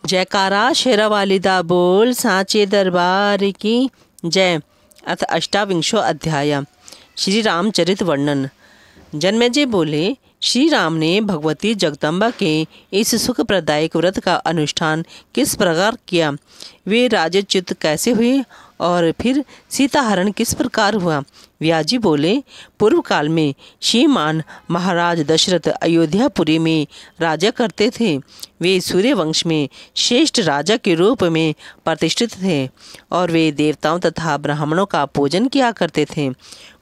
जयकारा शेरावाली दा बोल सांचे दरबार की जय। अथ अष्टाविंशो अध्याय। श्री रामचरित वर्णन। जन्मेजय बोले, श्री राम ने भगवती जगदम्बा के इस सुखप्रदायक व्रत का अनुष्ठान किस प्रकार किया, वे राजच्युत कैसे हुए और फिर सीताहरण किस प्रकार हुआ। व्याजी बोले, पूर्व काल में श्रीमान महाराज दशरथ अयोध्यापुरी में राजा करते थे। वे सूर्यवंश में श्रेष्ठ राजा के रूप में प्रतिष्ठित थे और वे देवताओं तथा ब्राह्मणों का पूजन किया करते थे।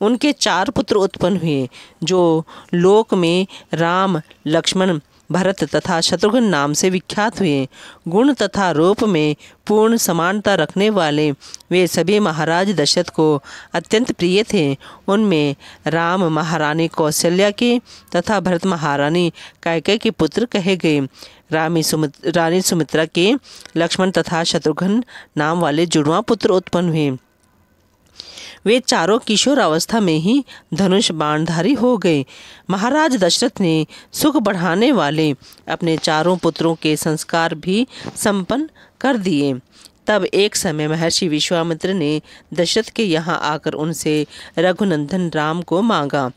उनके 4 पुत्र उत्पन्न हुए, जो लोक में राम, लक्ष्मण, भरत तथा शत्रुघ्न नाम से विख्यात हुए। गुण तथा रूप में पूर्ण समानता रखने वाले वे सभी महाराज दशरथ को अत्यंत प्रिय थे। उनमें राम महारानी कौशल्या के तथा भरत महारानी कैकेयी के पुत्र कहे गए। रानी सुमित्रा के लक्ष्मण तथा शत्रुघ्न नाम वाले जुड़वां पुत्र उत्पन्न हुए। वे चारों किशोर अवस्था में ही धनुष बाणधारी हो गए। महाराज दशरथ ने सुख बढ़ाने वाले अपने 4 पुत्रों के संस्कार भी संपन्न कर दिए। तब एक समय महर्षि विश्वामित्र ने दशरथ के यहाँ आकर उनसे रघुनंदन राम को मांगा।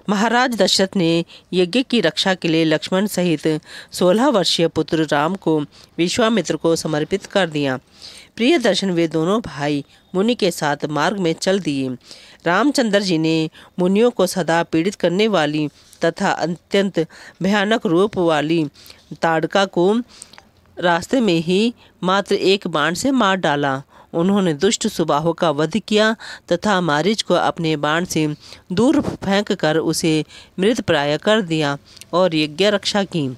महाराज दशरथ ने यज्ञ की रक्षा के लिए लक्ष्मण सहित 16 वर्षीय पुत्र राम को विश्वामित्र को समर्पित कर दिया। प्रिय दर्शन वे दोनों भाई मुनि के साथ मार्ग में चल दिए। रामचंद्र जी ने मुनियों को सदा पीड़ित करने वाली तथा अत्यंत भयानक रूप वाली ताड़का को रास्ते में ही मात्र एक बाण से मार डाला। उन्होंने दुष्ट सुबाहु का वध किया तथा मारीच को अपने बाण से दूर फेंक कर उसे मृतप्राय कर दिया और यज्ञ रक्षा की।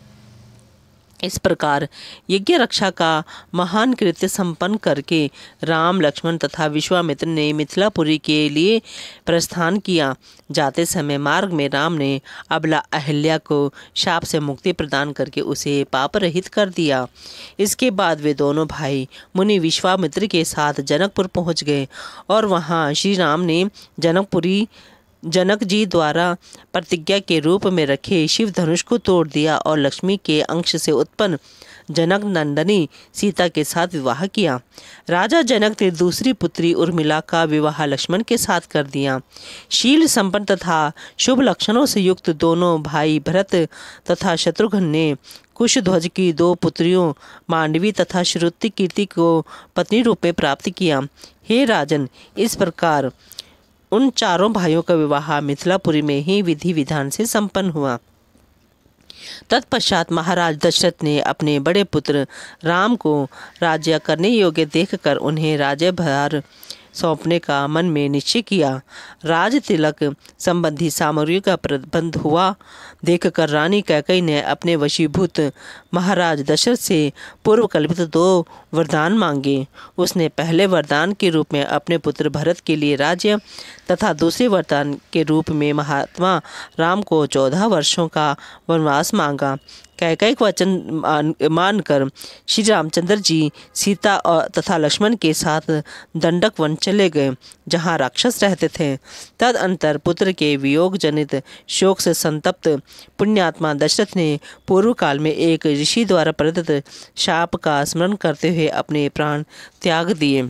इस प्रकार यज्ञ रक्षा का महान कृत्य संपन्न करके राम, लक्ष्मण तथा विश्वामित्र ने मिथिलापुरी के लिए प्रस्थान किया। जाते समय मार्ग में राम ने अबला अहिल्या को शाप से मुक्ति प्रदान करके उसे पाप रहित कर दिया। इसके बाद वे दोनों भाई मुनि विश्वामित्र के साथ जनकपुर पहुंच गए और वहां श्री राम ने जनक जी द्वारा प्रतिज्ञा के रूप में रखे शिव धनुष को तोड़ दिया और लक्ष्मी के अंश से उत्पन्न जनक नंदनी सीता के साथ विवाह किया। राजा जनक ने दूसरी पुत्री उर्मिला का विवाह लक्ष्मण के साथ कर दिया। शील संपन्न तथा शुभ लक्षणों से युक्त दोनों भाई भरत तथा शत्रुघ्न ने कुशध्वज की 2 पुत्रियों मांडवी तथा श्रुति कीर्ति को पत्नी रूप में प्राप्त किया। हे राजन, इस प्रकार उन 4 भाइयों का विवाह मिथिलापुरी में ही विधि विधान से संपन्न हुआ। तत्पश्चात महाराज दशरथ ने अपने बड़े पुत्र राम को राज्य करने योग्य देखकर उन्हें राज्यभार सौंपने का मन में निश्चय किया। राज तिलक संबंधी सामग्री का प्रबंध हुआ देखकर रानी कैकेयी ने अपने वशीभूत महाराज दशरथ से पूर्व कल्पित 2 वरदान मांगे। उसने पहले वरदान के रूप में अपने पुत्र भरत के लिए राज्य तथा दूसरे वरदान के रूप में महात्मा राम को 14 वर्षों का वनवास मांगा। कैकेयी का वचन मानकर श्री रामचंद्र जी सीता तथा लक्ष्मण के साथ दंडक वन चले गए, जहाँ राक्षस रहते थे। तदंतर पुत्र के वियोग जनित शोक से संतप्त पुण्यात्मा दशरथ ने पूर्व काल में एक ऋषि द्वारा प्रदत्त शाप का स्मरण करते हुए अपने प्राण त्याग दिए।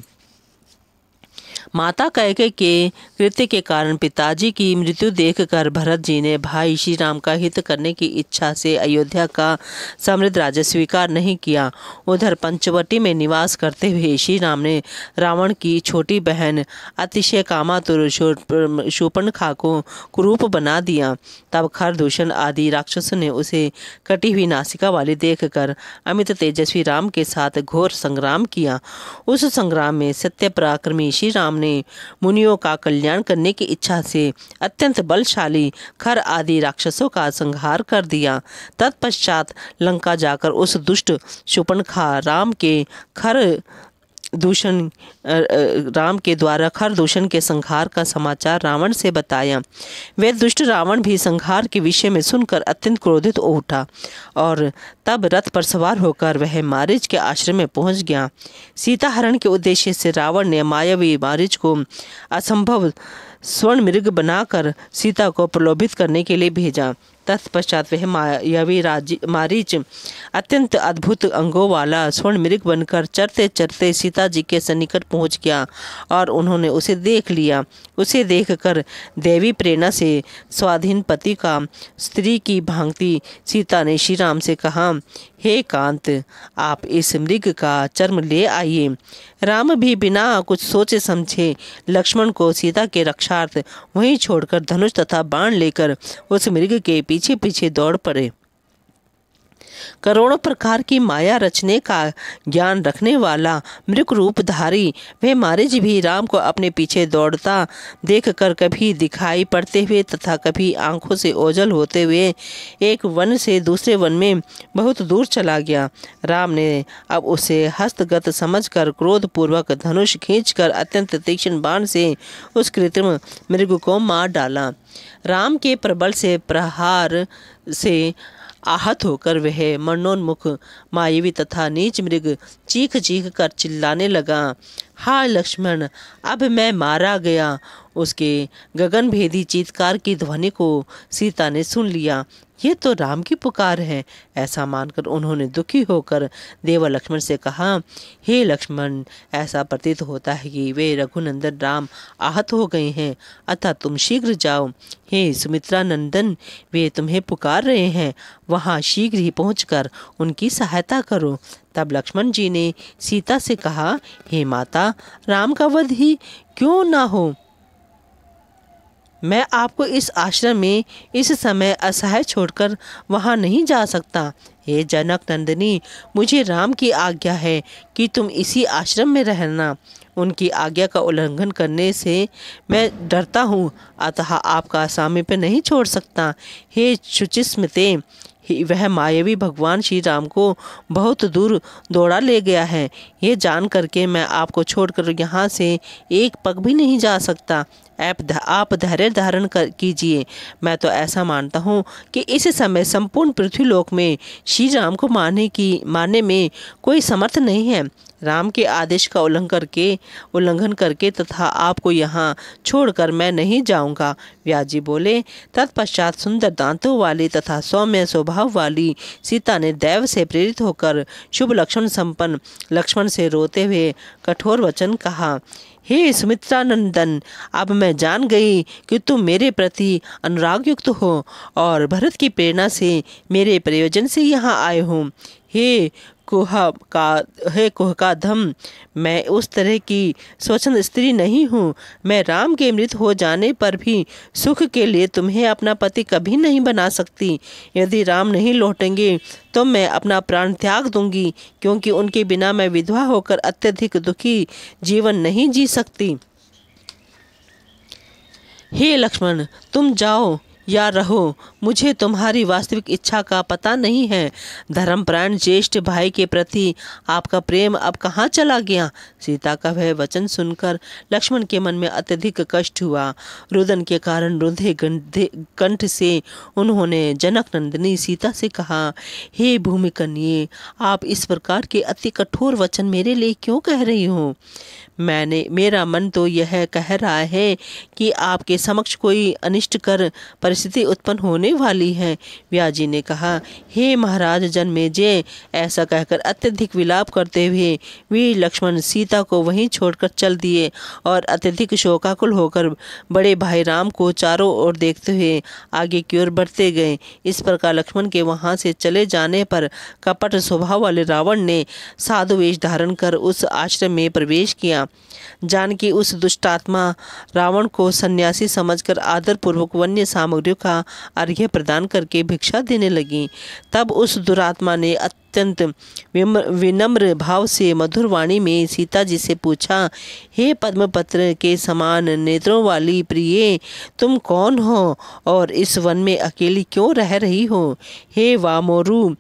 माता कैकेयी के कृत्य के कारण पिताजी की मृत्यु देखकर भरत जी ने भाई श्री राम का हित करने की इच्छा से अयोध्या का समृद्ध राज्य स्वीकार नहीं किया। उधर पंचवटी में निवास करते हुए श्री राम ने रावण की छोटी बहन अतिशय कामातुर शूर्पणखा को कुरूप बना दिया। तब खरदूषण आदि राक्षसों ने उसे कटी हुई नासिका वाली देखकर अमित तेजस्वी राम के साथ घोर संग्राम किया। उस संग्राम में सत्य पराक्रमी श्री राम ने मुनियों का कल्याण करने की इच्छा से अत्यंत बलशाली खर आदि राक्षसों का संहार कर दिया। तत्पश्चात लंका जाकर उस दुष्ट शूर्पणखा राम के द्वारा खरदूषण के संहार का समाचार रावण से बताया। वे दुष्ट रावण भी संहार के विषय में सुनकर अत्यंत क्रोधित हो उठा और तब रथ पर सवार होकर वह मारीच के आश्रम में पहुंच गया। सीता हरण के उद्देश्य से रावण ने मायावी मारीच को असंभव स्वर्ण मृग बनाकर सीता को प्रलोभित करने के लिए भेजा। तत्पश्चात वह मायावी मारीच अत्यंत अद्भुत अंगों वाला स्वर्ण मृग बनकर चरते चरते सीता जी के सन्निकट पहुंच गया और उन्होंने उसे देख लिया। उसे देखकर देवी प्रेरणा से स्वाधीन पति का स्त्री की भांति सीता ने श्री राम से कहा, हे कांत, आप इस मृग का चर्म ले आइए। राम भी बिना कुछ सोचे समझे लक्ष्मण को सीता के रक्षार्थ वहीं छोड़कर धनुष तथा बाण लेकर उस मृग के पीछे पीछे दौड़ पड़े। करोड़ों प्रकार की माया रचने का ज्ञान रखने वाला मृग रूपधारी वह मारीच भी राम को अपने पीछे दौड़ता देखकर कभी दिखाई पड़ते हुए तथा कभी आंखों से ओझल होते हुए एक वन से दूसरे वन में बहुत दूर चला गया। राम ने अब उसे हस्तगत समझकर क्रोधपूर्वक धनुष खींचकर अत्यंत तीक्ष्ण बाण से उस कृत्रिम मृग को मार डाला। राम के प्रबल से प्रहार से आहत होकर वह मरणोन्मुख मायावी तथा नीच मृग चीख चीख कर चिल्लाने लगा, हाय लक्ष्मण, अब मैं मारा गया। उसके गगनभेदी चीत्कार की ध्वनि को सीता ने सुन लिया। ये तो राम की पुकार है। ऐसा मानकर उन्होंने दुखी होकर देव लक्ष्मण से कहा, हे लक्ष्मण, ऐसा प्रतीत होता है कि वे रघुनंदन राम आहत हो गए हैं, अतः तुम शीघ्र जाओ। हे सुमित्रा नंदन, वे तुम्हें पुकार रहे हैं, वहाँ शीघ्र ही पहुंचकर उनकी सहायता करो। तब लक्ष्मण जी ने सीता से कहा, हे माता, राम का वध ही क्यों ना हो, मैं आपको इस आश्रम में इस समय असहाय छोड़कर वहाँ नहीं जा सकता। हे जनक नंदिनी, मुझे राम की आज्ञा है कि तुम इसी आश्रम में रहना। उनकी आज्ञा का उल्लंघन करने से मैं डरता हूँ, अतः आपका सामीप्य नहीं छोड़ सकता। हे शुचिस्मिते, वह मायावी भगवान श्री राम को बहुत दूर दौड़ा ले गया है। ये जान करके मैं आपको छोड़कर यहाँ से एक पग भी नहीं जा सकता। आप धैर्य धारण कीजिए। मैं तो ऐसा मानता हूँ कि इस समय संपूर्ण पृथ्वीलोक में श्री राम को मारने में कोई समर्थ नहीं है। राम के आदेश का उल्लंघन करके तथा आपको यहाँ छोड़कर मैं नहीं जाऊँगा। व्यास जी बोले, तत्पश्चात सुंदर दांतों वाली तथा सौम्य स्वभाव वाली सीता ने दैव से प्रेरित होकर शुभ लक्षण संपन्न लक्ष्मण से रोते हुए कठोर वचन कहा, हे सुमित्रा नंदन, अब मैं जान गई कि तुम मेरे प्रति अनुराग युक्त हो और भरत की प्रेरणा से मेरे प्रयोजन से यहाँ आए हो। हे कुह का धम, मैं उस तरह की स्वच्छंद स्त्री नहीं हूँ। मैं राम के मृत हो जाने पर भी सुख के लिए तुम्हें अपना पति कभी नहीं बना सकती। यदि राम नहीं लौटेंगे तो मैं अपना प्राण त्याग दूंगी, क्योंकि उनके बिना मैं विधवा होकर अत्यधिक दुखी जीवन नहीं जी सकती। हे लक्ष्मण, तुम जाओ या रहो, मुझे तुम्हारी वास्तविक इच्छा का पता नहीं है। धर्मपरायण ज्येष्ठ भाई के प्रति आपका प्रेम अब कहाँ चला गया। सीता का वह वचन सुनकर लक्ष्मण के मन में अत्यधिक कष्ट हुआ। रुदन के कारण रुंधे कंठ से उन्होंने जनक नंदिनी सीता से कहा, हे भूमि कन्ये, आप इस प्रकार के अति कठोर वचन मेरे लिए क्यों कह रही हो। मेरा मन तो यह कह रहा है कि आपके समक्ष कोई अनिष्टकर परिस्थिति उत्पन्न होने वाली है। व्यास जी ने कहा, हे महाराज जन्मेजय, ऐसा कहकर अत्यधिक विलाप करते हुए वीर लक्ष्मण सीता को वहीं छोड़कर चल दिए और अत्यधिक शोकाकुल होकर बड़े भाई राम को चारों ओर देखते हुए आगे की ओर बढ़ते गए। इस प्रकार लक्ष्मण के वहां से चले जाने पर कपट स्वभाव वाले रावण ने साधु वेश धारण कर उस आश्रम में प्रवेश किया। जानकी उस दुष्टात्मा रावण को सन्यासी समझकर आदरपूर्वक वन्य सामग्रियों का अर्घ्य प्रदान करके भिक्षा देने लगी। तब उस दुरात्मा ने अत्यंत विनम्र भाव से मधुर वाणी में सीता जी से पूछा, हे पद्मपत्र के समान नेत्रों वाली प्रिये, तुम कौन हो और इस वन में अकेली क्यों रह रही हो। हे वामोरु,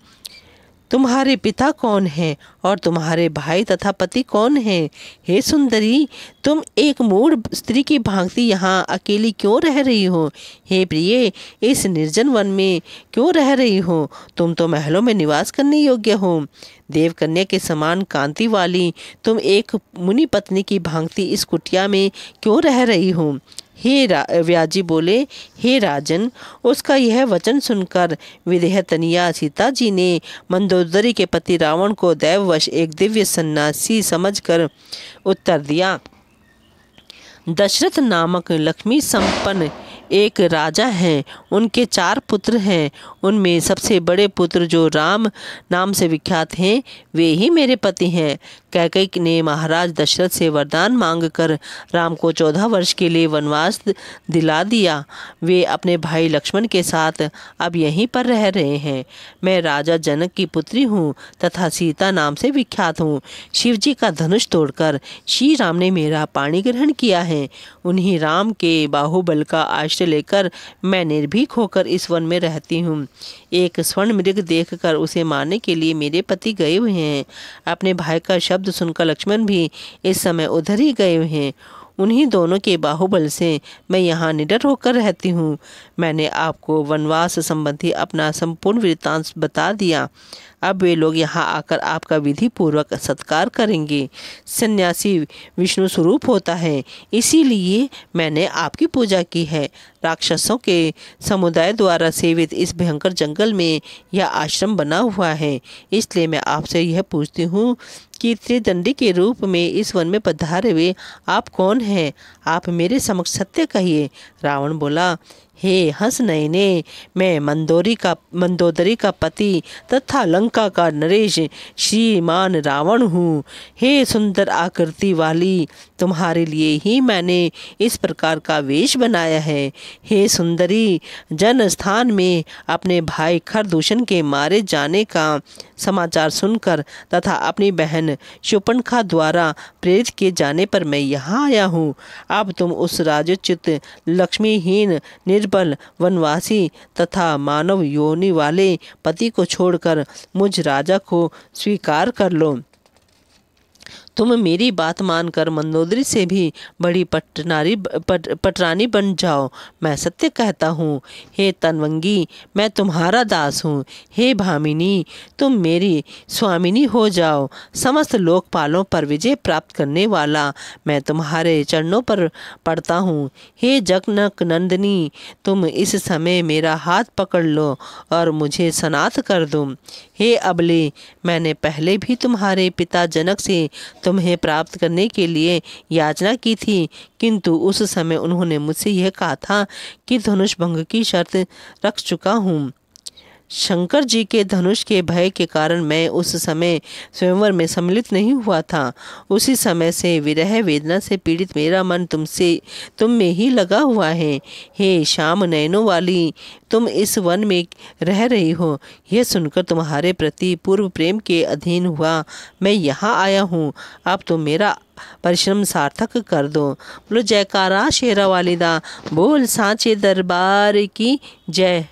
तुम्हारे पिता कौन हैं और तुम्हारे भाई तथा पति कौन हैं। हे सुंदरी, तुम एक मूढ़ स्त्री की भांति यहाँ अकेली क्यों रह रही हो। हे प्रिय, इस निर्जन वन में क्यों रह रही हो। तुम तो महलों में निवास करने योग्य हो। देवकन्या के समान कांति वाली तुम एक मुनि पत्नी की भांति इस कुटिया में क्यों रह रही हो। व्यास जी बोले, हे राजन, उसका यह वचन सुनकर विदेह तनिया सीता जी ने मंदोदरी के पति रावण को दैववश एक दिव्य सन्यासी समझकर उत्तर दिया। दशरथ नामक लक्ष्मी संपन्न एक राजा हैं। उनके 4 पुत्र हैं। उनमें सबसे बड़े पुत्र जो राम नाम से विख्यात हैं, वे ही मेरे पति हैं। कैकेयी ने महाराज दशरथ से वरदान मांगकर राम को 14 वर्ष के लिए वनवास दिला दिया। वे अपने भाई लक्ष्मण के साथ अब यहीं पर रह रहे हैं। मैं राजा जनक की पुत्री हूँ तथा सीता नाम से विख्यात हूँ। शिवजी का धनुष तोड़कर श्री राम ने मेरा पाणी ग्रहण किया है। उन्हीं राम के बाहुबल का आश्रय लेकर मैं निर्भीक होकर इस वन में रहती हूँ। एक स्वर्ण मृग देखकर उसे मारने के लिए मेरे पति गए हुए हैं। अपने भाई का शब्द सुनकर लक्ष्मण भी इस समय उधर ही गए हुए हैं। उन्हीं दोनों के बाहुबल से मैं यहाँ निडर होकर रहती हूँ। मैंने आपको वनवास संबंधी अपना संपूर्ण वृत्तांत बता दिया। अब वे लोग यहाँ आकर आपका विधि पूर्वक सत्कार करेंगे। सन्यासी विष्णु स्वरूप होता है, इसीलिए मैंने आपकी पूजा की है। राक्षसों के समुदाय द्वारा सेवित इस भयंकर जंगल में यह आश्रम बना हुआ है। इसलिए मैं आपसे यह पूछती हूँ कि त्रिदंडी के रूप में इस वन में पधारे हुए आप कौन हैं? आप मेरे समक्ष सत्य कहिए। रावण बोला, हे हंसनयने, मैं मंदोदरी का पति तथा लंका का नरेश श्रीमान रावण हूँ। हे सुंदर आकृति वाली, तुम्हारे लिए ही मैंने इस प्रकार का वेश बनाया है। हे सुंदरी, जन स्थान में अपने भाई खरदूषण के मारे जाने का समाचार सुनकर तथा अपनी बहन शूर्पणखा द्वारा प्रेरित किए जाने पर मैं यहाँ आया हूँ। अब तुम उस राजोचित लक्ष्मीहीन निर्बल वनवासी तथा मानव योनि वाले पति को छोड़कर मुझ राजा को स्वीकार कर लो। तुम मेरी बात मानकर मंदोदरी से भी बड़ी पटरानी बन जाओ। मैं सत्य कहता हूँ। हे तनवंगी, मैं तुम्हारा दास हूँ। हे भामिनी, तुम मेरी स्वामिनी हो जाओ। समस्त लोकपालों पर विजय प्राप्त करने वाला मैं तुम्हारे चरणों पर पड़ता हूँ। हे जनक नंदिनी, तुम इस समय मेरा हाथ पकड़ लो और मुझे सनाथ कर दो। हे अबले, मैंने पहले भी तुम्हारे पिता जनक से तुम्हें प्राप्त करने के लिए याचना की थी, किंतु उस समय उन्होंने मुझसे यह कहा था कि धनुष भंग की शर्त रख चुका हूँ। शंकर जी के धनुष के भय के कारण मैं उस समय स्वयंवर में सम्मिलित नहीं हुआ था। उसी समय से विरह वेदना से पीड़ित मेरा मन तुम में ही लगा हुआ है। हे श्याम नयनों वाली, तुम इस वन में रह रही हो, यह सुनकर तुम्हारे प्रति पूर्व प्रेम के अधीन हुआ मैं यहाँ आया हूँ। अब तुम मेरा परिश्रम सार्थक कर दो। बोलो जयकारा शेरा वालिदा, बोल सांचे दरबार की जय।